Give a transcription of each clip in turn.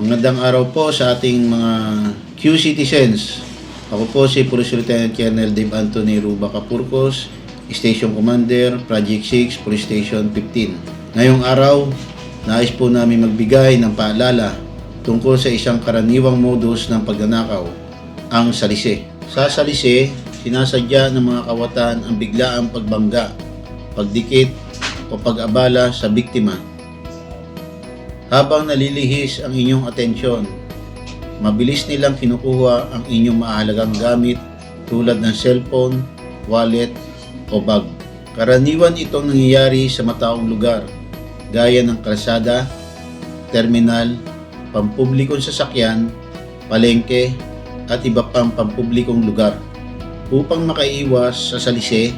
Magandang araw po sa ating mga Q-Citizens. Ako po si Police Lieutenant Colonel Dave Anthony Ruba Capurcos, Station Commander, Project 6, Police Station 15. Ngayong araw, nais po namin magbigay ng paalala tungkol sa isang karaniwang modus ng pagnanakaw, ang salise. Sa salise, sinasadya ng mga kawatan ang biglaang pagbangga, pagdikit o pag-abala sa biktima. Habang nalilihis ang inyong atensyon, mabilis nilang kinukuha ang inyong mahalagang gamit tulad ng cellphone, wallet o bag. Karaniwan itong nangyayari sa mataong lugar gaya ng kalsada, terminal, pampublikong sasakyan, palengke at iba pang pampublikong lugar. Upang makaiwas sa salise,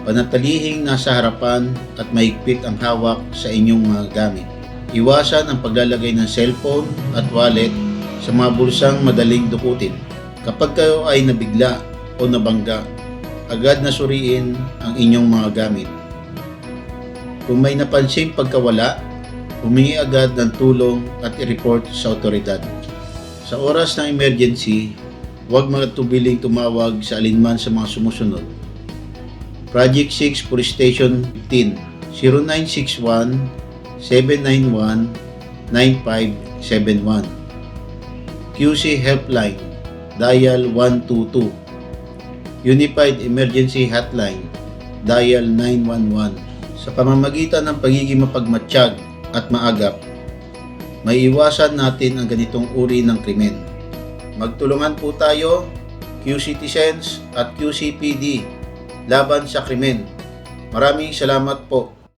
panatilihing nasa harapan at mahigpit ang hawak sa inyong mga gamit. Iwasan ang paglalagay ng cellphone at wallet sa mga bulsang madaling dukutin. Kapag kayo ay nabigla o nabangga, agad na suriin ang inyong mga gamit. Kung may napansing pagkawala, humingi agad ng tulong at i-report sa otoridad. Sa oras ng emergency, huwag magtubiling tumawag sa alinman sa mga sumusunod. Project 6 Police Station 15 0961 791-9571. QC Helpline, dial 122. Unified Emergency Hotline, dial 911. Sa pamamagitan ng pagiging mapagmatsyag at maagap, may iwasan natin ang ganitong uri ng krimen. Magtulungan po tayo, Q-Citizens at QCPD, laban sa krimen. Maraming salamat po.